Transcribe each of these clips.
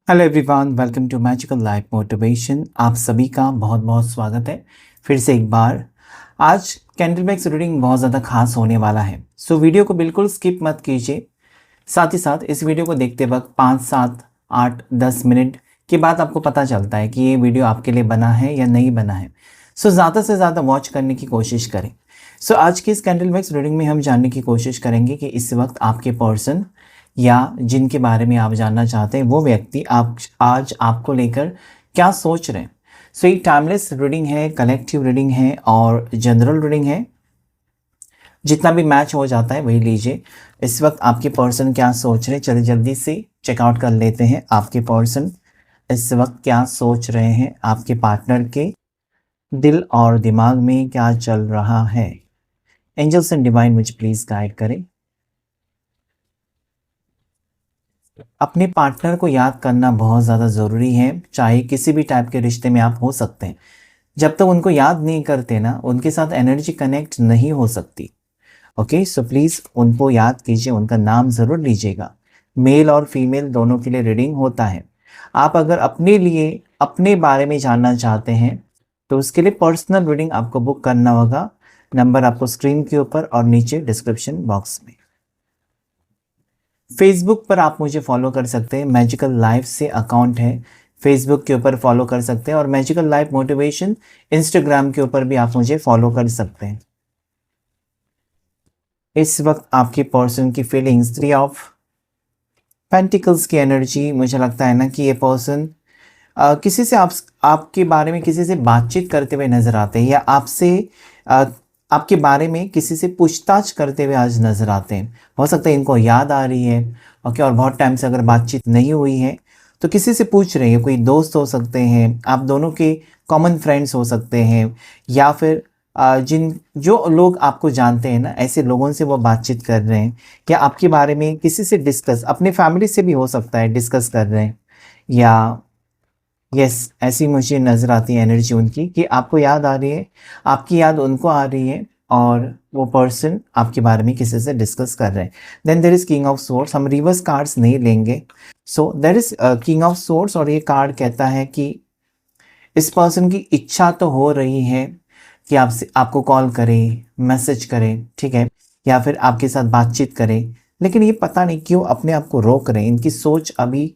Hello everyone, welcome to magical life motivation. आप सभी का बहुत बहुत स्वागत है फिर से एक बार। आज कैंडल मैक्स रीडिंग बहुत ज़्यादा खास होने वाला है, सो वीडियो को बिल्कुल स्किप मत कीजिए। साथ ही साथ इस वीडियो को देखते वक्त 5, 7, 8, 10 मिनट के बाद आपको पता चलता है कि ये वीडियो आपके लिए बना है या नहीं बना है। सो ज़्यादा से ज़्यादा वॉच करने की कोशिश करें। सो आज की इस कैंडल मैक्स रीडिंग में हम जानने की कोशिश करेंगे कि इस वक्त आपके पर्सन या जिनके बारे में आप जानना चाहते हैं वो व्यक्ति आप आज आपको लेकर क्या सोच रहे हैं। सो एक टाइमलेस रीडिंग है, कलेक्टिव रीडिंग है और जनरल रीडिंग है। जितना भी मैच हो जाता है वही लीजिए। इस वक्त आपके पर्सन क्या सोच रहे हैं, चलिए जल्दी से चेकआउट कर लेते हैं। आपके पर्सन इस वक्त क्या सोच रहे हैं, आपके पार्टनर के दिल और दिमाग में क्या चल रहा है। एंजल्स एंड डिवाइन मुझे प्लीज़ गाइड करें। अपने पार्टनर को याद करना बहुत ज़्यादा ज़रूरी है, चाहे किसी भी टाइप के रिश्ते में आप हो सकते हैं। जब तक उनको याद नहीं करते ना, उनके साथ एनर्जी कनेक्ट नहीं हो सकती। ओके, सो प्लीज़ उनको याद कीजिए, उनका नाम ज़रूर लीजिएगा। मेल और फीमेल दोनों के लिए रीडिंग होता है। आप अगर अपने लिए अपने बारे में जानना चाहते हैं तो उसके लिए पर्सनल रीडिंग आपको बुक करना होगा। नंबर आपको स्क्रीन के ऊपर और नीचे डिस्क्रिप्शन बॉक्स में। फेसबुक पर आप मुझे फॉलो कर सकते हैं, मैजिकल लाइफ से अकाउंट है, फेसबुक के ऊपर फॉलो कर सकते हैं। और मैजिकल लाइफ मोटिवेशन इंस्टाग्राम के ऊपर भी आप मुझे फॉलो कर सकते हैं। इस वक्त आपके पर्सन की फीलिंग्स, 3 ऑफ पेंटिकल्स की एनर्जी, मुझे लगता है ना कि ये पर्सन किसी से आपके बारे में किसी से बातचीत करते हुए नज़र आते हैं, या आपसे आपके बारे में किसी से पूछताछ करते हुए आज नज़र आते हैं। हो सकता है इनको याद आ रही है, ओके, और बहुत टाइम से अगर बातचीत नहीं हुई है तो किसी से पूछ रहे हैं। कोई दोस्त हो सकते हैं, आप दोनों के कॉमन फ्रेंड्स हो सकते हैं, या फिर जिन जो लोग आपको जानते हैं ना, ऐसे लोगों से वो बातचीत कर रहे हैं, या आपके बारे में किसी से डिस्कस, अपने फैमिली से भी हो सकता है डिस्कस कर रहे हैं। या यस, ऐसी मुझे नज़र आती है एनर्जी उनकी कि आपको याद आ रही है, आपकी याद उनको आ रही है, और वो पर्सन आपके बारे में किसी से डिस्कस कर रहे हैं। Then there is king of swords. हम रिवर्स कार्ड्स नहीं लेंगे। So there is king of swords, और ये कार्ड कहता है कि इस पर्सन की इच्छा तो हो रही है कि आपसे आपको कॉल करें, मैसेज करें, ठीक है, या फिर आपके साथ बातचीत करें, लेकिन ये पता नहीं क्यों अपने आप को रोक रहे हैं। इनकी सोच अभी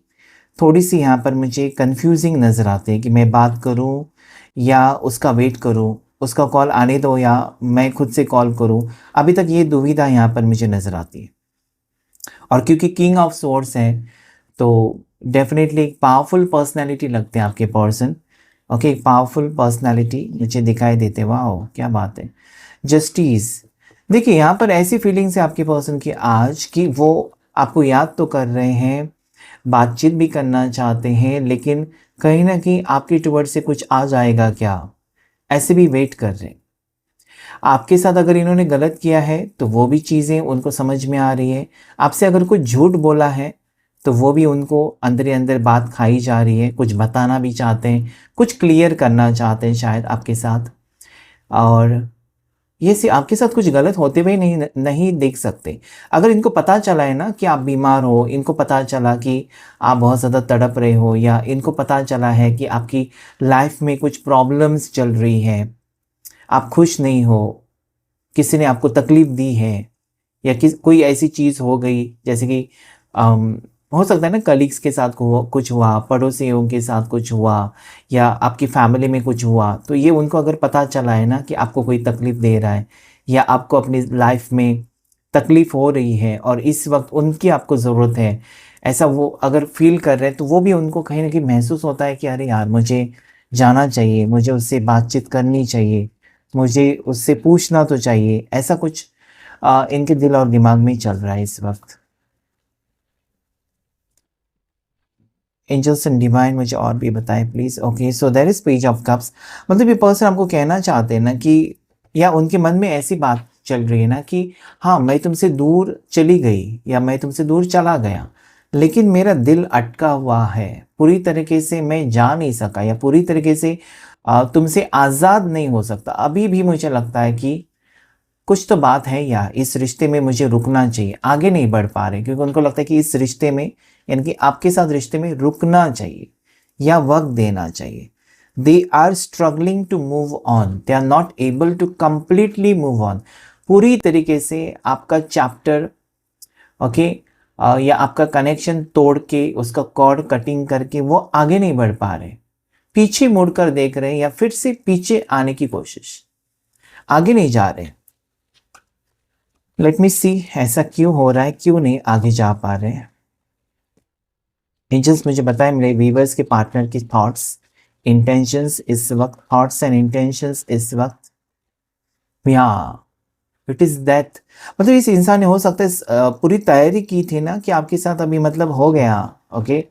थोड़ी सी यहाँ पर मुझे कंफ्यूजिंग नज़र आती है कि मैं बात करूँ या उसका वेट करूँ, उसका कॉल आने दो या मैं खुद से कॉल करूँ। अभी तक ये दुविधा यहाँ पर मुझे नज़र आती है। और क्योंकि किंग ऑफ सोर्ड्स है तो डेफिनेटली एक पावरफुल पर्सनैलिटी लगते हैं आपके पर्सन। ओके, एक पावरफुल पर्सनैलिटी मुझे दिखाई देते। वाह, क्या बात है। जस्टिस, देखिए यहाँ पर ऐसी फीलिंग्स है आपके पर्सन की आज कि वो आपको याद तो कर रहे हैं, बातचीत भी करना चाहते हैं, लेकिन कहीं ना कहीं आपके टुवर्ड से कुछ आ जाएगा क्या, ऐसे भी वेट कर रहे हैं। आपके साथ अगर इन्होंने गलत किया है तो वो भी चीज़ें उनको समझ में आ रही है। आपसे अगर कुछ झूठ बोला है तो वो भी उनको अंदर ही अंदर बात खाई जा रही है। कुछ बताना भी चाहते हैं, कुछ क्लियर करना चाहते हैं शायद आपके साथ। और ये से आपके साथ कुछ गलत होते हुए नहीं देख सकते। अगर इनको पता चला है ना कि आप बीमार हो, इनको पता चला कि आप बहुत ज़्यादा तड़प रहे हो, या इनको पता चला है कि आपकी लाइफ में कुछ प्रॉब्लम्स चल रही हैं, आप खुश नहीं हो, किसी ने आपको तकलीफ़ दी है, या कोई ऐसी चीज़ हो गई जैसे कि हो सकता है ना कलीग्स के साथ कुछ हुआ, पड़ोसियों के साथ कुछ हुआ, या आपकी फैमिली में कुछ हुआ, तो ये उनको अगर पता चला है ना कि आपको कोई तकलीफ़ दे रहा है या आपको अपनी लाइफ में तकलीफ़ हो रही है और इस वक्त उनकी आपको ज़रूरत है, ऐसा वो अगर फील कर रहे हैं, तो वो भी उनको कहीं ना कहीं महसूस होता है कि अरे यार, मुझे जाना चाहिए, मुझे उससे बातचीत करनी चाहिए, मुझे उससे पूछना तो चाहिए। ऐसा कुछ इनके दिल और दिमाग में चल रहा है इस वक्त। एंजल्स एंड डिवाइन मुझे और भी बताएं please. Okay, so there is page of cups. मतलब ये पर्सन आपको कहना चाहते हैं ना कि, या उनके मन में ऐसी बात चल रही है ना कि हाँ, मैं तुमसे दूर चली गई या मैं तुमसे दूर चला गया, लेकिन मेरा दिल अटका हुआ है, पूरी तरीके से मैं जा नहीं सका, या पूरी तरीके से तुमसे आज़ाद नहीं हो सकता। अभी भी मुझे लगता है कि कुछ तो बात है, या इस रिश्ते में मुझे रुकना चाहिए, आगे नहीं बढ़ पा रहे, क्योंकि उनको लगता है कि इस रिश्ते में यानी कि आपके साथ रिश्ते में रुकना चाहिए या वक्त देना चाहिए। They are struggling to move on, they are not able to completely move on. पूरी तरीके से आपका चैप्टर ओके या आपका कनेक्शन तोड़ के उसका कॉर्ड कटिंग करके वो आगे नहीं बढ़ पा रहे, पीछे मुड़कर देख रहे हैं या फिर से पीछे आने की कोशिश, आगे नहीं जा रहे। लेट मी सी ऐसा क्यों हो रहा है, क्यों नहीं आगे जा पा रहे हैं। एंजल्स मुझे बताएं मेरे व्यूवर्स के पार्टनर की थॉट्स इंटेंशंस इस वक्त, थॉट्स एंड इंटेंशंस इस वक्त। या इट इज दैट, मतलब इस इंसान ने हो सकता है पूरी तैयारी की थी ना कि आपके साथ अभी मतलब हो गया ओके,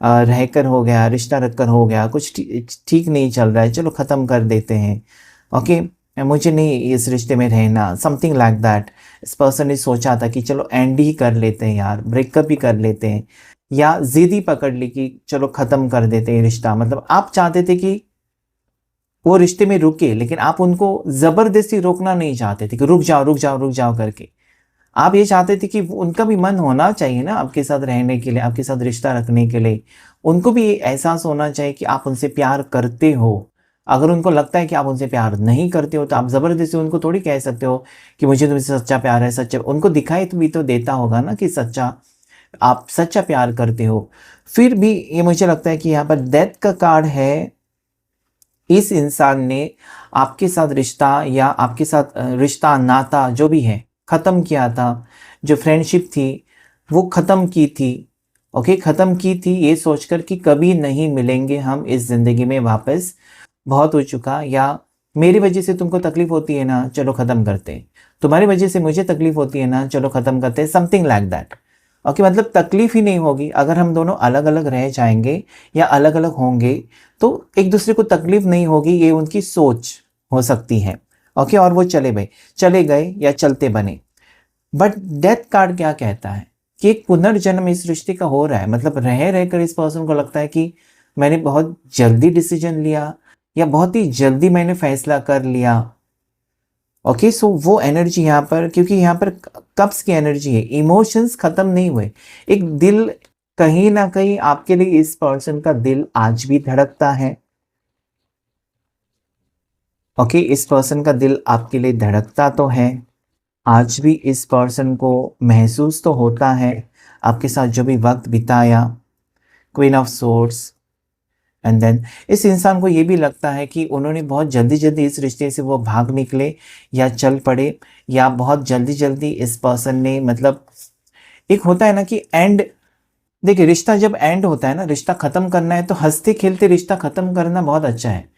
रहकर हो गया, रिश्ता रखकर हो गया, कुछ ठीक नहीं चल रहा है, चलो ख़त्म कर देते हैं ओके, मुझे नहीं इस रिश्ते में रहना, समथिंग लाइक दैट। इस पर्सन ने सोचा था कि चलो एंड ही कर लेते हैं यार, ब्रेकअप ही कर लेते हैं, या जिद ही पकड़ ली कि चलो ख़त्म कर देते हैं रिश्ता। मतलब आप चाहते थे कि वो रिश्ते में रुके, लेकिन आप उनको ज़बरदस्ती रोकना नहीं चाहते थे कि रुक जाओ रुक जाओ रुक जाओ करके। आप ये चाहते थे कि उनका भी मन होना चाहिए ना आपके साथ रहने के लिए, आपके साथ रिश्ता रखने के लिए। उनको भी ये एहसास होना चाहिए कि आप उनसे प्यार करते हो। अगर उनको लगता है कि आप उनसे प्यार नहीं करते हो तो आप ज़बरदस्ती उनको थोड़ी कह सकते हो कि मुझे तुमसे सच्चा प्यार है, सच्चा। उनको दिखाई भी तो देता होगा ना कि सच्चा, आप सच्चा प्यार करते हो। फिर भी ये मुझे लगता है कि यहाँ पर डेथ का कार्ड है। इस इंसान ने आपके साथ रिश्ता या आपके साथ रिश्ता नाता जो भी है ख़त्म किया था, जो फ्रेंडशिप थी वो ख़त्म की थी ओके, ख़त्म की थी ये सोचकर कि कभी नहीं मिलेंगे हम इस ज़िंदगी में वापस, बहुत हो चुका, या मेरी वजह से तुमको तकलीफ़ होती है ना, चलो ख़त्म करते हैं, तुम्हारी वजह से मुझे तकलीफ़ होती है ना, चलो ख़त्म करते हैं, समथिंग लाइक दैट ओके। मतलब तकलीफ़ ही नहीं होगी अगर हम दोनों अलग अलग रह जाएंगे या अलग अलग होंगे, तो एक दूसरे को तकलीफ़ नहीं होगी, ये उनकी सोच हो सकती है ओके। और वो चले गए या चलते बने। बट डेथ कार्ड क्या कहता है कि एक पुनर्जन्म इस रिश्ते का हो रहा है। मतलब रह रहकर इस पर्सन को लगता है कि मैंने बहुत जल्दी डिसीजन लिया या बहुत ही जल्दी मैंने फैसला कर लिया ओके। सो वो एनर्जी यहाँ पर, क्योंकि यहाँ पर कप्स की एनर्जी है, इमोशंस खत्म नहीं हुए। एक दिल कहीं ना कहीं आपके लिए, इस पर्सन का दिल आज भी धड़कता है ओके। इस पर्सन का दिल आपके लिए धड़कता तो है, आज भी इस पर्सन को महसूस तो होता है आपके साथ जो भी वक्त बिताया। Queen of swords and then इस इंसान को ये भी लगता है कि उन्होंने बहुत जल्दी जल्दी इस रिश्ते से वो भाग निकले या चल पड़े, या बहुत जल्दी जल्दी इस पर्सन ने, मतलब एक होता है ना कि एंड, देखिए रिश्ता जब एंड होता है ना, रिश्ता ख़त्म करना है तो हंसते खेलते रिश्ता ख़त्म करना बहुत अच्छा है।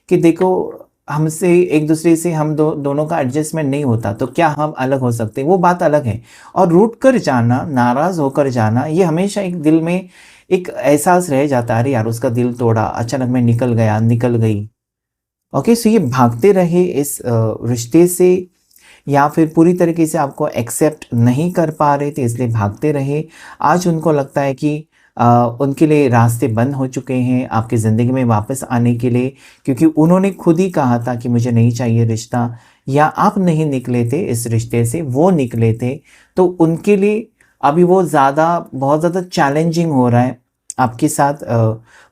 कि देखो हमसे एक दूसरे से हम दोनों का एडजस्टमेंट नहीं होता तो क्या हम अलग हो सकते हैं, वो बात अलग है। और रूठ कर जाना, नाराज़ होकर जाना, ये हमेशा एक दिल में एक एहसास रह जाता है, अरे यार उसका दिल तोड़ा, अचानक मैं निकल गया, निकल गई ओके। सो ये भागते रहे इस रिश्ते से, या फिर पूरी तरीके से आपको एक्सेप्ट नहीं कर पा रहे थे इसलिए भागते रहे। आज उनको लगता है कि उनके लिए रास्ते बंद हो चुके हैं आपकी ज़िंदगी में वापस आने के लिए, क्योंकि उन्होंने खुद ही कहा था कि मुझे नहीं चाहिए रिश्ता, या आप नहीं निकले थे इस रिश्ते से, वो निकले थे। तो उनके लिए अभी वो बहुत ज़्यादा चैलेंजिंग हो रहा है आपके साथ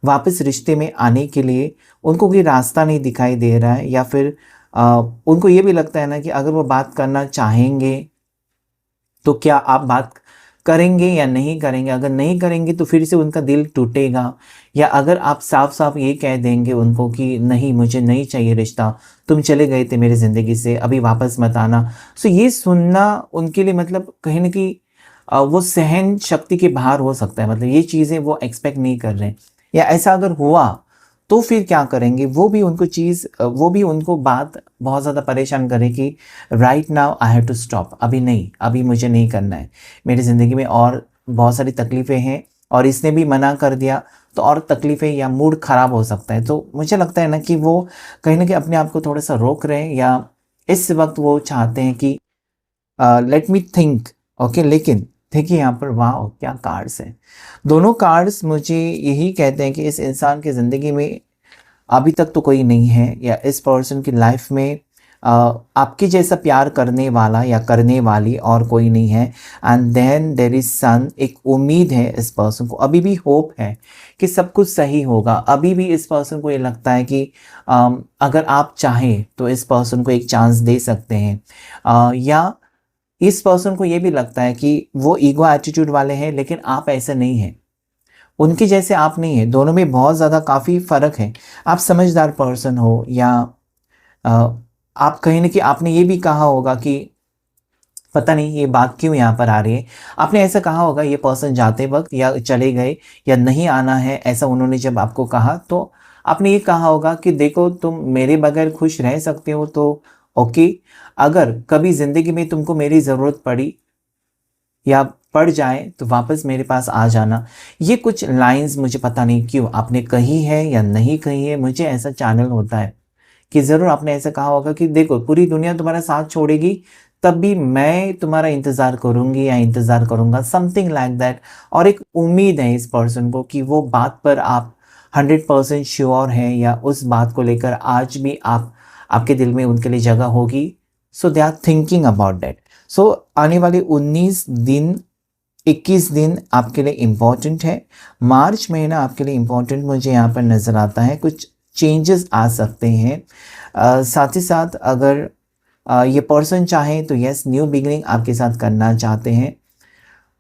वापस रिश्ते में आने के लिए। उनको कोई रास्ता नहीं दिखाई दे रहा है, या फिर उनको ये भी लगता है ना कि अगर वो बात करना चाहेंगे तो क्या आप बात करेंगे या नहीं करेंगे। अगर नहीं करेंगे तो फिर से उनका दिल टूटेगा, या अगर आप साफ साफ ये कह देंगे उनको कि नहीं मुझे नहीं चाहिए रिश्ता, तुम चले गए थे मेरी ज़िंदगी से, अभी वापस मत आना। सो ये सुनना उनके लिए मतलब कहीं ना कहीं वो सहन शक्ति के बाहर हो सकता है। मतलब ये चीज़ें वो एक्सपेक्ट नहीं कर रहे हैं, या ऐसा अगर हुआ तो फिर क्या करेंगे, वो भी उनको बात बहुत ज़्यादा परेशान करे कि right now I have to stop, अभी नहीं, अभी मुझे नहीं करना है, मेरी ज़िंदगी में और बहुत सारी तकलीफ़ें हैं, और इसने भी मना कर दिया तो और तकलीफ़ें, या मूड ख़राब हो सकता है। तो मुझे लगता है ना कि वो कहीं ना कहीं अपने आप को थोड़ा सा रोक रहे हैं, या इस वक्त वो चाहते हैं कि लेट मी थिंक ओके। लेकिन देखिए यहाँ पर वाह क्या कार्ड्स हैं, दोनों कार्ड्स मुझे यही कहते हैं कि इस इंसान की ज़िंदगी में अभी तक तो कोई नहीं है, या इस पर्सन की लाइफ में आपके जैसा प्यार करने वाला या करने वाली और कोई नहीं है। एंड देन देर इज सन, एक उम्मीद है इस पर्सन को, अभी भी होप है कि सब कुछ सही होगा। अभी भी इस पर्सन को ये लगता है कि अगर आप चाहें तो इस पर्सन को एक चांस दे सकते हैं, या इस पर्सन को ये भी लगता है कि वो ईगो एटीट्यूड वाले हैं लेकिन आप ऐसे नहीं हैं, उनके जैसे आप नहीं हैं। दोनों में बहुत ज़्यादा काफ़ी फ़र्क है। आप समझदार पर्सन हो, या आप कहीं ना कहीं आपने ये भी कहा होगा कि पता नहीं ये बात क्यों यहाँ पर आ रही है, आपने ऐसा कहा होगा ये पर्सन जाते वक्त या चले गए या नहीं आना है, ऐसा उन्होंने जब आपको कहा तो आपने ये कहा होगा कि देखो तुम मेरे बगैर खुश रह सकते हो तो ओके, अगर कभी ज़िंदगी में तुमको मेरी ज़रूरत पड़ी या पड़ जाए तो वापस मेरे पास आ जाना। ये कुछ लाइंस मुझे पता नहीं क्यों आपने कही है या नहीं कही है, मुझे ऐसा चैनल होता है कि ज़रूर आपने ऐसा कहा होगा कि देखो पूरी दुनिया तुम्हारा साथ छोड़ेगी तब भी मैं तुम्हारा इंतज़ार करूँगी या इंतज़ार करूँगा, समथिंग लाइक दैट। और एक उम्मीद है इस पर्सन को कि वो बात पर आप 100% श्योर हैं, या उस बात को लेकर आज भी आपके दिल में उनके लिए जगह होगी। So they are thinking about that. So आने वाले 19 दिन 21 दिन आपके लिए इम्पॉर्टेंट है। मार्च महीना आपके लिए इम्पॉर्टेंट मुझे यहाँ पर नज़र आता है, कुछ चेंजेस आ सकते हैं। साथ ही साथ अगर ये पर्सन चाहें तो यस, न्यू बिगिनिंग आपके साथ करना चाहते हैं,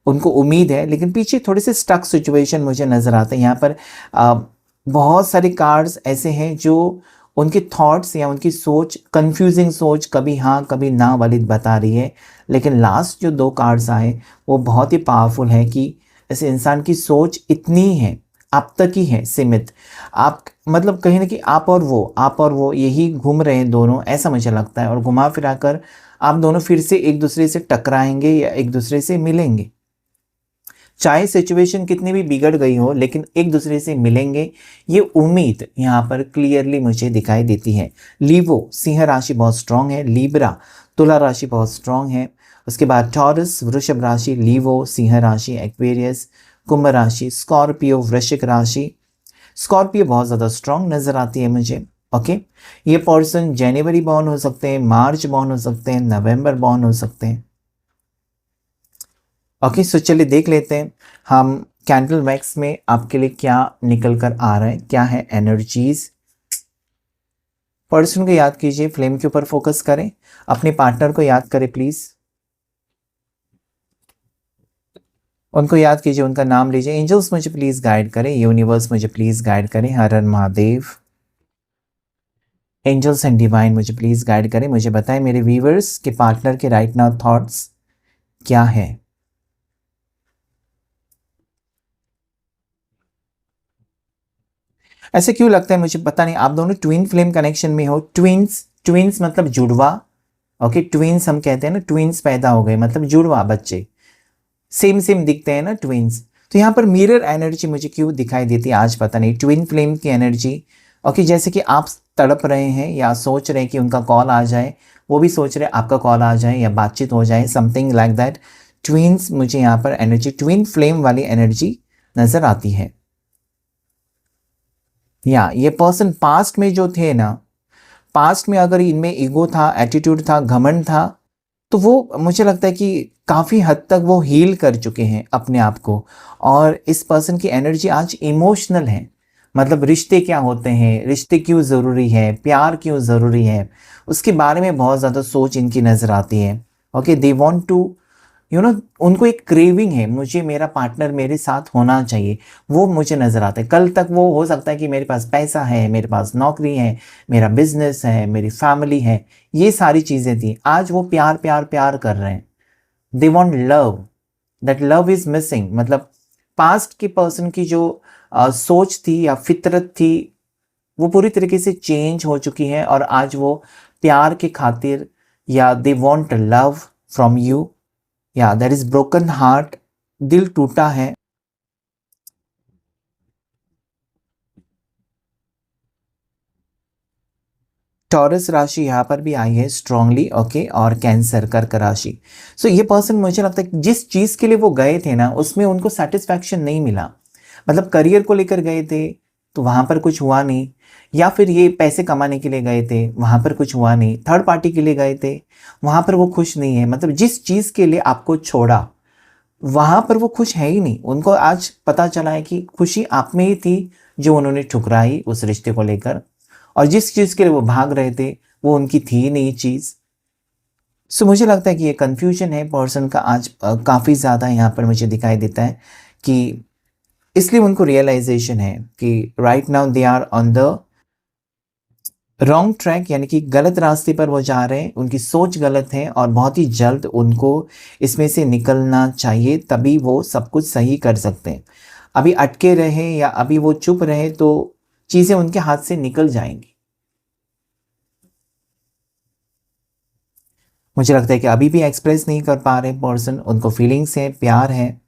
उनको उम्मीद है, लेकिन पीछे थोड़े से स्टक सिचुएशन मुझे नज़र आते हैं। यहाँ पर बहुत सारे कार्ड्स ऐसे हैं जो उनके थॉट्स या उनकी सोच, कंफ्यूजिंग सोच, कभी हाँ कभी ना वाली बता रही है। लेकिन लास्ट जो 2 कार्ड्स आए वो बहुत ही पावरफुल है कि ऐसे इंसान की सोच इतनी है, आप तक ही है सीमित। आप मतलब कहीं ना कहीं आप और वो यही घूम रहे हैं दोनों, ऐसा मुझे लगता है। और घुमा फिरा कर आप दोनों फिर से एक दूसरे से टकराएंगे या एक दूसरे से मिलेंगे, चाहे सिचुएशन कितनी भी बिगड़ गई हो लेकिन एक दूसरे से मिलेंगे, ये उम्मीद यहाँ पर क्लियरली मुझे दिखाई देती है। लीवो सिंह राशि बहुत स्ट्रांग है, लीब्रा तुला राशि बहुत स्ट्रांग है, उसके बाद टॉरस वृषभ राशि, लीवो सिंह राशि, एक्वेरियस कुंभ राशि, स्कॉर्पियो वृश्चिक राशि। स्कॉर्पियो बहुत ज़्यादा स्ट्रांग नज़र आती है मुझे। ओके, ये पर्सन जनवरी बॉर्न हो सकते हैं, मार्च बॉर्न हो सकते हैं, नवंबर बॉर्न हो सकते हैं। ओके, सो चलिए देख लेते हैं हम कैंडल मैक्स में आपके लिए क्या निकल कर आ रहा है, क्या है एनर्जीज। पर्सन को याद कीजिए, फ्लेम के ऊपर फोकस करें, अपने पार्टनर को याद करें प्लीज, उनको याद कीजिए, उनका नाम लीजिए। एंजल्स मुझे प्लीज गाइड करें, यूनिवर्स मुझे प्लीज गाइड करें, हर हर महादेव। एंजल्स एंड डिवाइन मुझे प्लीज गाइड करें, मुझे बताएं मेरे व्यूवर्स के पार्टनर के राइट नाउ थॉट्स क्या है। ऐसे क्यों लगता है मुझे पता नहीं, आप दोनों ट्विन फ्लेम कनेक्शन में हो। ट्विन्स, ट्विन्स मतलब जुड़वा। ओके, ट्विन्स हम कहते हैं ना, ट्विन्स पैदा हो गए मतलब जुड़वा बच्चे, सेम सेम दिखते हैं ना ट्विन्स। तो यहाँ पर मिरर एनर्जी मुझे क्यों दिखाई देती है आज पता नहीं, ट्विन फ्लेम की एनर्जी। ओके, जैसे कि आप तड़प रहे हैं या सोच रहे हैं कि उनका कॉल आ जाए, वो भी सोच रहे हैं आपका कॉल आ जाए या बातचीत हो जाए, समथिंग लाइक दैट। ट्विन्स मुझे यहाँ पर एनर्जी, ट्विन फ्लेम वाली एनर्जी नज़र आती है। या ये पर्सन पास्ट में जो थे ना, पास्ट में अगर इनमें ईगो था, एटीट्यूड था, घमंड था, तो वो मुझे लगता है कि काफ़ी हद तक वो हील कर चुके हैं अपने आप को। और इस पर्सन की एनर्जी आज इमोशनल है, मतलब रिश्ते क्या होते हैं, रिश्ते क्यों ज़रूरी है, प्यार क्यों ज़रूरी है, उसके बारे में बहुत ज़्यादा सोच इनकी नज़र आती है। ओके, दे वांट टू उनको एक क्रेविंग है, मुझे मेरा पार्टनर मेरे साथ होना चाहिए, वो मुझे नज़र आता है। कल तक वो हो सकता है कि मेरे पास पैसा है, मेरे पास नौकरी है, मेरा बिजनेस है, मेरी फैमिली है, ये सारी चीज़ें थी। आज वो प्यार प्यार प्यार कर रहे हैं, they want love, that love is missing. मतलब पास्ट के पर्सन की जो सोच थी या फितरत थी वो पूरी तरीके से चेंज हो चुकी है, और आज वो प्यार के खातिर, या they want love from you, या देयर इज ब्रोकन हार्ट, दिल टूटा है। टॉरस राशि यहाँ पर भी आई है स्ट्रांगली। ओके, और कैंसर कर्क राशि। सो ये पर्सन मुझे लगता है जिस चीज़ के लिए वो गए थे ना उसमें उनको सेटिस्फैक्शन नहीं मिला। मतलब करियर को लेकर गए थे तो वहाँ पर कुछ हुआ नहीं, या फिर ये पैसे कमाने के लिए गए थे, वहाँ पर कुछ हुआ नहीं, थर्ड पार्टी के लिए गए थे, वहाँ पर वो खुश नहीं है। मतलब जिस चीज़ के लिए आपको छोड़ा, वहाँ पर वो खुश है ही नहीं। उनको आज पता चला है कि खुशी आप में ही थी जो उन्होंने ठुकराई उस रिश्ते को लेकर, और जिस चीज़ के लिए वो भाग रहे थे वो उनकी थी ही नहीं चीज़। सो मुझे लगता है कि ये कन्फ्यूजन है पर्सन का आज काफ़ी ज़्यादा यहाँ पर मुझे दिखाई देता है कि इसलिए उनको रियलाइजेशन है कि right now they are on the wrong track, यानी कि गलत रास्ते पर वो जा रहे हैं, उनकी सोच गलत है और बहुत ही जल्द उनको इसमें से निकलना चाहिए, तभी वो सब कुछ सही कर सकते हैं। अभी अटके रहे या अभी वो चुप रहे तो चीज़ें उनके हाथ से निकल जाएंगी। मुझे लगता है कि अभी भी एक्सप्रेस नहीं कर पा रहे पर्सन, उनको फीलिंग्स है, प्यार है।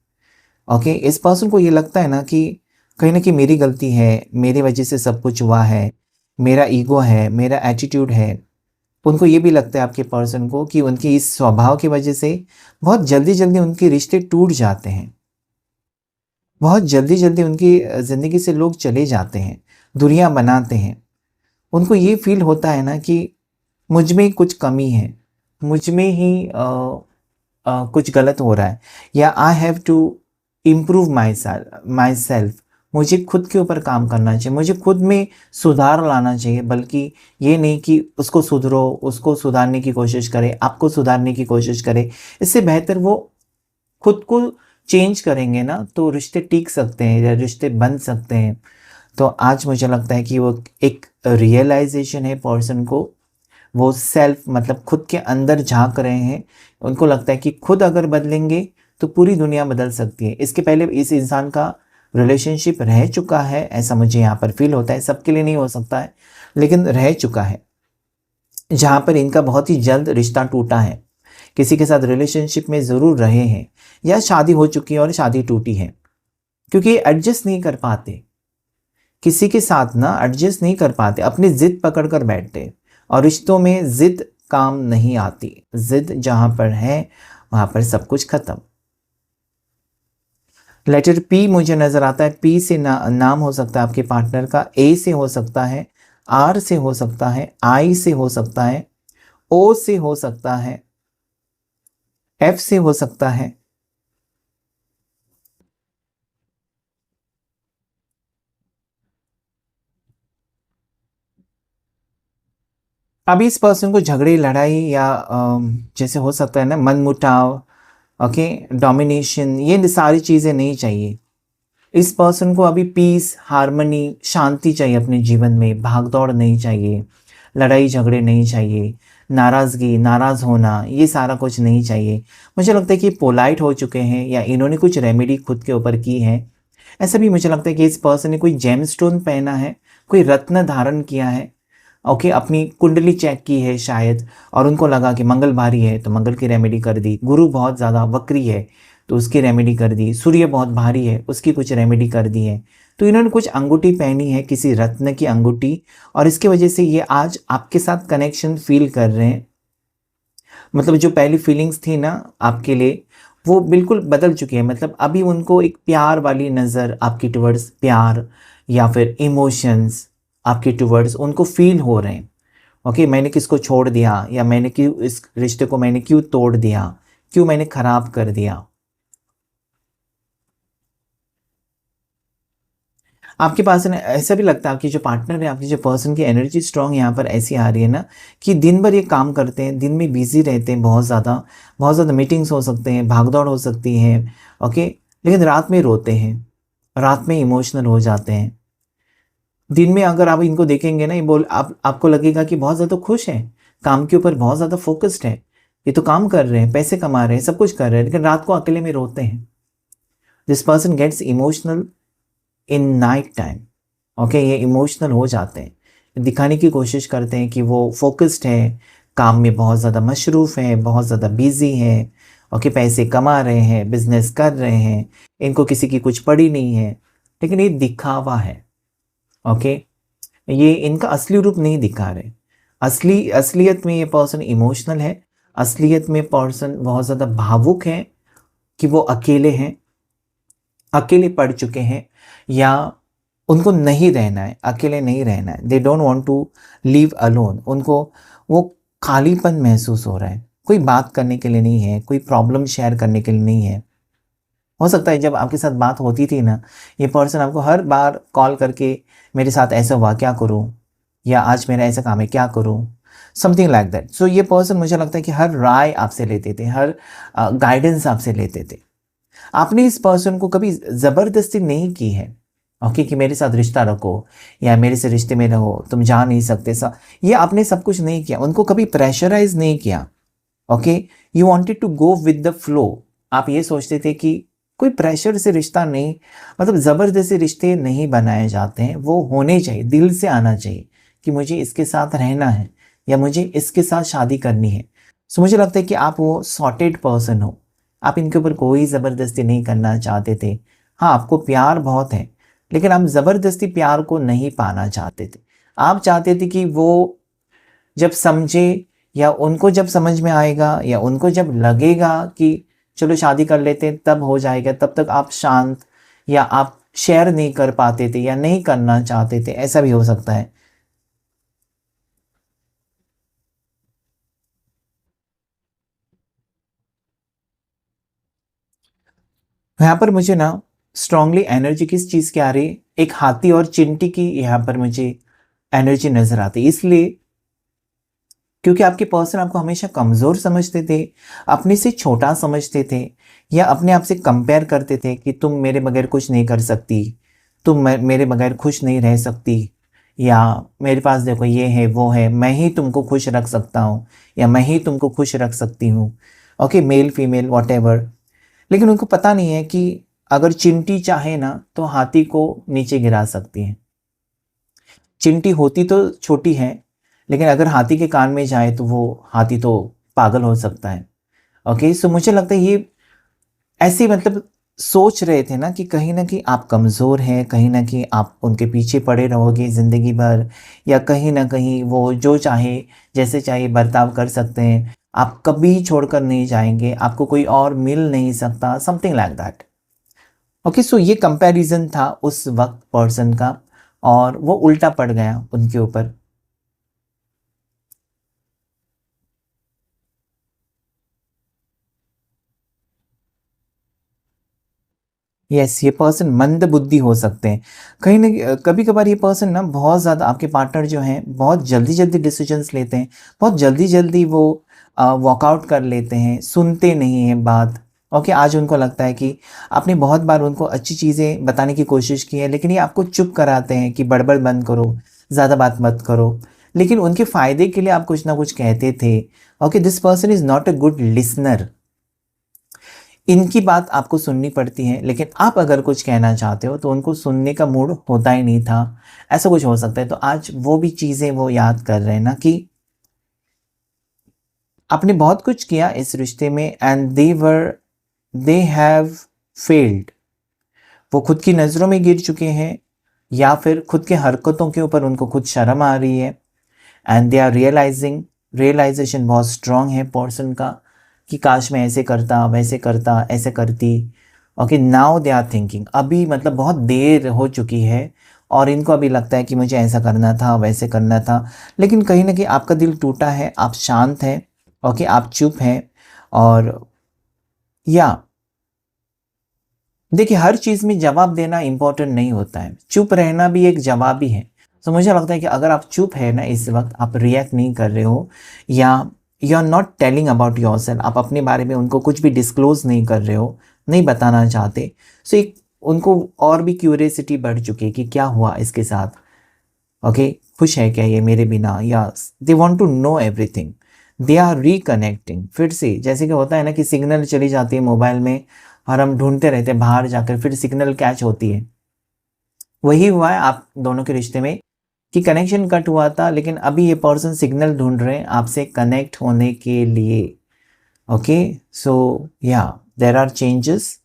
ओके, इस पर्सन को ये लगता है ना कि कहीं ना कहीं मेरी गलती है, मेरी वजह से सब कुछ हुआ है, मेरा ईगो है, मेरा एटीट्यूड है। उनको ये भी लगता है आपके पर्सन को कि उनके इस स्वभाव की वजह से बहुत जल्दी जल्दी उनके रिश्ते टूट जाते हैं, बहुत जल्दी जल्दी उनकी ज़िंदगी से लोग चले जाते हैं, दूरियां बनाते हैं। उनको ये फील होता है ना कि मुझ में कुछ कमी है, मुझ में ही कुछ गलत हो रहा है, या I have to improve myself. मुझे खुद के ऊपर काम करना चाहिए, मुझे खुद में सुधार लाना चाहिए, बल्कि ये नहीं कि उसको सुधरो, उसको सुधारने की कोशिश करे, आपको सुधारने की कोशिश करे। इससे बेहतर वो खुद को चेंज करेंगे ना तो रिश्ते टिक सकते हैं या रिश्ते बन सकते हैं। तो आज मुझे लगता है कि वो एक रियलाइजेशन है पर्सन को, वो सेल्फ मतलब खुद के अंदर झांक रहे हैं। उनको लगता है कि खुद अगर बदलेंगे तो पूरी दुनिया बदल सकती है। इसके पहले इस इंसान का रिलेशनशिप रह चुका है, ऐसा मुझे यहाँ पर फील होता है। सबके लिए नहीं हो सकता है, लेकिन रह चुका है, जहाँ पर इनका बहुत ही जल्द रिश्ता टूटा है। किसी के साथ रिलेशनशिप में ज़रूर रहे हैं, या शादी हो चुकी है और शादी टूटी है, क्योंकि एडजस्ट नहीं कर पाते। किसी के साथ ना एडजस्ट नहीं कर पाते, अपनी जिद पकड़ कर बैठते, और रिश्तों में जिद काम नहीं आती। जिद जहां पर है वहां पर सब कुछ खत्म। लेटर पी मुझे नजर आता है। पी से नाम हो सकता है आपके पार्टनर का, ए से हो सकता है, आर से हो सकता है, आई से हो सकता है, ओ से हो सकता है, एफ से हो सकता है। अभी इस पर्सन को झगड़े, लड़ाई या जैसे हो सकता है ना मनमुटाव, ओके, डोमिनेशन, ये सारी चीज़ें नहीं चाहिए। इस पर्सन को अभी पीस, हार्मनी, शांति चाहिए अपने जीवन में। भागदौड़ नहीं चाहिए, लड़ाई झगड़े नहीं चाहिए, नाराज़गी, नाराज़ होना, ये सारा कुछ नहीं चाहिए। मुझे लगता है कि पोलाइट हो चुके हैं या इन्होंने कुछ रेमेडी खुद के ऊपर की है। ऐसा भी मुझे लगता है कि इस पर्सन ने कोई जेम स्टोन पहना है, कोई रत्न धारण किया है। ओके, अपनी कुंडली चेक की है शायद, और उनको लगा कि मंगल भारी है तो मंगल की रेमेडी कर दी, गुरु बहुत ज़्यादा वक्री है तो उसकी रेमेडी कर दी, सूर्य बहुत भारी है उसकी कुछ रेमेडी कर दी है। तो इन्होंने कुछ अंगूठी पहनी है, किसी रत्न की अंगूठी, और इसकी वजह से ये आज आपके साथ कनेक्शन फील कर रहे हैं। मतलब जो पहली फीलिंग्स थी ना आपके लिए, वो बिल्कुल बदल चुकी है। मतलब अभी उनको एक प्यार वाली नज़र आपकी टुवर्ड्स, प्यार या फिर इमोशंस आपके टुवर्ड्स उनको फील हो रहे हैं। ओके, मैंने किसको छोड़ दिया, या मैंने क्यों इस रिश्ते को मैंने क्यों तोड़ दिया, क्यों मैंने खराब कर दिया। आपके पास ना ऐसा भी लगता है, आपकी जो पार्टनर है, आपकी जो पर्सन की एनर्जी स्ट्रांग यहाँ पर ऐसी आ रही है ना कि दिन भर ये काम करते हैं, दिन में बिजी रहते हैं, बहुत ज़्यादा मीटिंग्स हो सकते हैं, भागदौड़ हो सकती है। ओके, लेकिन रात में रोते हैं, रात में इमोशनल हो जाते हैं। दिन में अगर आप इनको देखेंगे ना, ये बोल आपको लगेगा कि बहुत ज़्यादा खुश हैं, काम के ऊपर बहुत ज़्यादा फोकस्ड है, ये तो काम कर रहे हैं, पैसे कमा रहे हैं, सब कुछ कर रहे हैं, लेकिन रात को अकेले में रोते हैं। This person gets emotional in night time. Okay, ये इमोशनल हो जाते हैं, दिखाने की कोशिश करते हैं कि वो फोकस्ड है, काम में बहुत ज़्यादा मशरूफ़ है, बहुत ज़्यादा बिजी है। ओके, पैसे कमा रहे हैं, बिजनेस कर रहे हैं, इनको किसी की कुछ पड़ी नहीं है, लेकिन ये दिखावा है। ओके, ये इनका असली रूप नहीं दिखा रहे। असलियत में ये पर्सन इमोशनल है, असलियत में पर्सन बहुत ज़्यादा भावुक है कि वो अकेले हैं, अकेले पड़ चुके हैं, या उनको नहीं रहना है, अकेले नहीं रहना है। They don't want to live alone. उनको वो खालीपन महसूस हो रहा है, कोई बात करने के लिए नहीं है, कोई प्रॉब्लम शेयर करने के लिए नहीं है। हो सकता है जब आपके साथ बात होती थी ना, ये पर्सन आपको हर बार कॉल करके मेरे साथ ऐसा हुआ क्या करूं, या आज मेरा ऐसा काम है क्या करूं, समथिंग लाइक दैट। सो ये पर्सन मुझे लगता है कि हर राय आपसे लेते थे, हर गाइडेंस आपसे लेते थे। आपने इस पर्सन को कभी ज़बरदस्ती नहीं की है, ओके, कि मेरे साथ रिश्ता रखो या मेरे से रिश्ते में रहो, तुम जा नहीं सकते सा, ये आपने सब कुछ नहीं किया, उनको कभी प्रेशराइज नहीं किया। Okay, you wanted to go with the flow. आप ये सोचते थे कि कोई प्रेशर से रिश्ता नहीं, मतलब ज़बरदस्ती रिश्ते नहीं बनाए जाते हैं, वो होने चाहिए, दिल से आना चाहिए कि मुझे इसके साथ रहना है या मुझे इसके साथ शादी करनी है। सो मुझे लगता है कि आप वो सॉर्टेड पर्सन हो, आप इनके ऊपर कोई ज़बरदस्ती नहीं करना चाहते थे। हाँ, आपको प्यार बहुत है, लेकिन आप ज़बरदस्ती प्यार को नहीं पाना चाहते थे। आप चाहते थे कि वो जब समझे, या उनको जब समझ में आएगा, या उनको जब लगेगा कि चलो शादी कर लेते हैं तब हो जाएगा, तब तक आप शांत, या आप शेयर नहीं कर पाते थे या नहीं करना चाहते थे, ऐसा भी हो सकता है। यहाँ पर मुझे ना स्ट्रांगली एनर्जी किस चीज़ की आ रही है, एक हाथी और चिंटी की यहाँ पर मुझे एनर्जी नजर आती है। इसलिए क्योंकि आपके पर्सन आपको हमेशा कमज़ोर समझते थे, अपने से छोटा समझते थे, या अपने आप से कंपेयर करते थे कि तुम मेरे बगैर कुछ नहीं कर सकती, तुम मेरे बगैर खुश नहीं रह सकती, या मेरे पास देखो ये है वो है, मैं ही तुमको खुश रख सकता हूँ, या मैं ही तुमको खुश रख सकती हूँ। Okay, male female whatever. लेकिन उनको पता नहीं है कि अगर चिंटी चाहे ना तो हाथी को नीचे गिरा सकती है। चिंटी होती तो छोटी है, लेकिन अगर हाथी के कान में जाए तो वो हाथी तो पागल हो सकता है। ओके, सो मुझे लगता है ये ऐसे मतलब सोच रहे थे ना कि कहीं ना कहीं आप कमज़ोर हैं, कहीं ना कहीं आप उनके पीछे पड़े रहोगे ज़िंदगी भर, या कहीं ना कहीं वो जो चाहे जैसे चाहे बर्ताव कर सकते हैं, आप कभी छोड़कर नहीं जाएंगे, आपको कोई और मिल नहीं सकता, समथिंग लाइक दैट। ओके, सो ये कंपैरिजन था उस वक्त पर्सन का, और वो उल्टा पड़ गया उनके ऊपर। यस, ये पर्सन मंद बुद्धि हो सकते हैं। कहीं न कभी कभार ये पर्सन ना बहुत ज़्यादा, आपके पार्टनर जो हैं बहुत जल्दी जल्दी डिसीजंस लेते हैं, बहुत जल्दी जल्दी वो वॉकआउट कर लेते हैं, सुनते नहीं हैं बात। ओके, आज उनको लगता है कि आपने बहुत बार उनको अच्छी चीज़ें बताने की कोशिश की है, लेकिन ये आपको चुप कराते हैं कि बड़बड़ बंद करो, ज़्यादा बात मत करो। लेकिन उनके फ़ायदे के लिए आप कुछ ना कुछ कहते थे। Okay, this person is not a good listener. इनकी बात आपको सुननी पड़ती है, लेकिन आप अगर कुछ कहना चाहते हो तो उनको सुनने का मूड होता ही नहीं था। ऐसा कुछ हो सकता है। तो आज वो भी चीज़ें वो याद कर रहे हैं ना कि आपने बहुत कुछ किया इस रिश्ते में, एंड दे हैव फेल्ड। वो खुद की नज़रों में गिर चुके हैं, या फिर खुद के हरकतों के ऊपर उनको खुद शर्म आ रही है, and they are realising, realisation बहुत स्ट्रांग है पर्सन का कि काश मैं ऐसे करता, वैसे करता, ऐसे करती। Okay, now they are thinking, अभी मतलब बहुत देर हो चुकी है, और इनको अभी लगता है कि मुझे ऐसा करना था, वैसे करना था। लेकिन कहीं ना कहीं आपका दिल टूटा है, आप शांत हैं। ओके, आप चुप हैं। और या देखिए, हर चीज़ में जवाब देना इम्पोर्टेंट नहीं होता है, चुप रहना भी एक जवाब ही है। तो मुझे लगता है कि अगर आप चुप है ना, इस वक्त आप रिएक्ट नहीं कर रहे हो, या you are not telling about yourself, आप अपने बारे में उनको कुछ भी डिस्क्लोज नहीं कर रहे हो, नहीं बताना चाहते। सो एक उनको और भी क्यूरियसिटी बढ़ चुकी है कि क्या हुआ इसके साथ। ओके, खुश है क्या ये मेरे बिना, या they want to know everything. They are reconnecting, फिर से जैसे कि होता है ना कि सिग्नल चली जाती है मोबाइल में, और हम ढूंढते रहते हैं बाहर जाकर, फिर सिग्नल कैच होती है। वही हुआ है आप दोनों के रिश्ते में कि कनेक्शन कट हुआ था, लेकिन अभी ये पर्सन सिग्नल ढूंढ रहे हैं आपसे कनेक्ट होने के लिए। Okay, so yeah there are changes.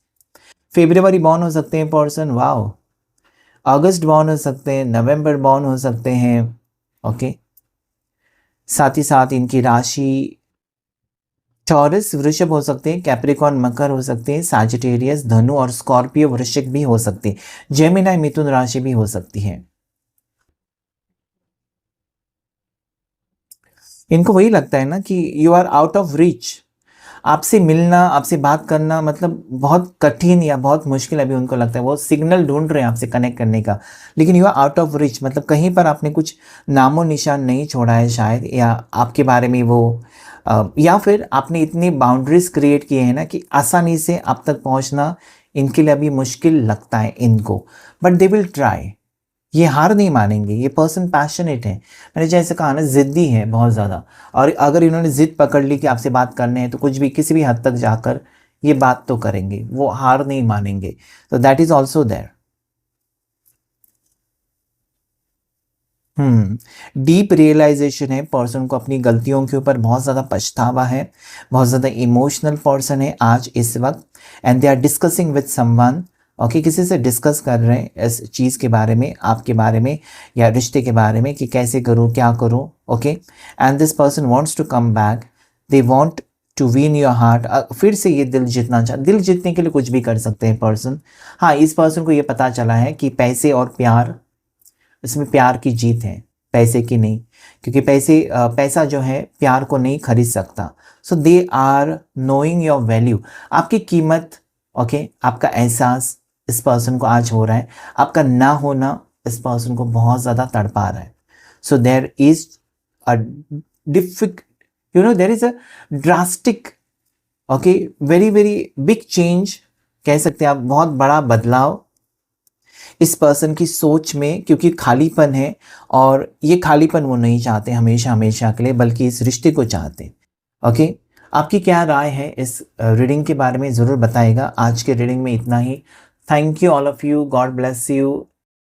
February born हो सकते हैं पर्सन, वाओ। अगस्त बॉर्न हो सकते हैं, नवंबर बॉर्न हो सकते हैं। ओके, साथ ही साथ इनकी राशि टॉरस वृषभ हो सकते हैं, कैप्रिकॉन मकर हो सकते हैं, सैजिटेरियस धनु और स्कॉर्पियो वृश्चिक भी हो सकते हैं, जेमिनी मिथुन राशि भी हो सकती है। इनको वही लगता है ना कि you are out of reach, आपसे मिलना, आपसे बात करना मतलब बहुत कठिन या बहुत मुश्किल अभी उनको लगता है। वो सिग्नल ढूंढ रहे हैं आपसे कनेक्ट करने का, लेकिन you are out of reach, मतलब कहीं पर आपने कुछ नामो निशान नहीं छोड़ा है शायद, या आपके बारे में वो या फिर आपने इतनी बाउंड्रीज क्रिएट किए हैं ना कि आसानी से आप तक पहुंचना इनके लिए अभी मुश्किल लगता है इनको, बट दे विल ट्राई। ये हार नहीं मानेंगे, ये पर्सन पैशनेट है, मैंने जैसे कहा ना जिद्दी है बहुत ज़्यादा, और अगर इन्होंने जिद पकड़ ली कि आपसे बात करने हैं तो कुछ भी किसी भी हद तक जाकर ये बात तो करेंगे, वो हार नहीं मानेंगे। तो that is also there. Deep realisation है, पर्सन को अपनी गलतियों के ऊपर बहुत ज़्यादा पछतावा है, बहुत ज़्यादा इमोशनल पर्सन है आज इस वक्त, and they are discussing with someone. Okay, किसी से डिस्कस कर रहे हैं इस चीज़ के बारे में, आपके बारे में या रिश्ते के बारे में कि कैसे करूँ क्या करूँ। Okay, and this person wants to come back, they want to win your heart. फिर से ये दिल जीतना दिल जीतने के लिए कुछ भी कर सकते हैं पर्सन। हाँ, इस पर्सन को ये पता चला है कि पैसे और प्यार, इसमें प्यार की जीत है, पैसे की नहीं, क्योंकि पैसा जो है प्यार को नहीं खरीद सकता। So they are knowing your value, आपकी कीमत। ओके, आपका एहसास इस पर्सन को आज हो रहा है, आपका ना होना इस पर्सन को बहुत ज़्यादा तड़पा रहा है। सो देर इज अ डिफिक there is a drastic, okay, very very big change कह सकते हैं आप, बहुत बड़ा बदलाव इस पर्सन की सोच में, क्योंकि खालीपन है, और ये खालीपन वो नहीं चाहते हमेशा हमेशा के लिए, बल्कि इस रिश्ते को चाहते हैं। ओके, आपकी क्या राय है इस रीडिंग के बारे में ज़रूर बताइएगा। आज के रीडिंग में इतना ही। Thank you all of you, God bless you.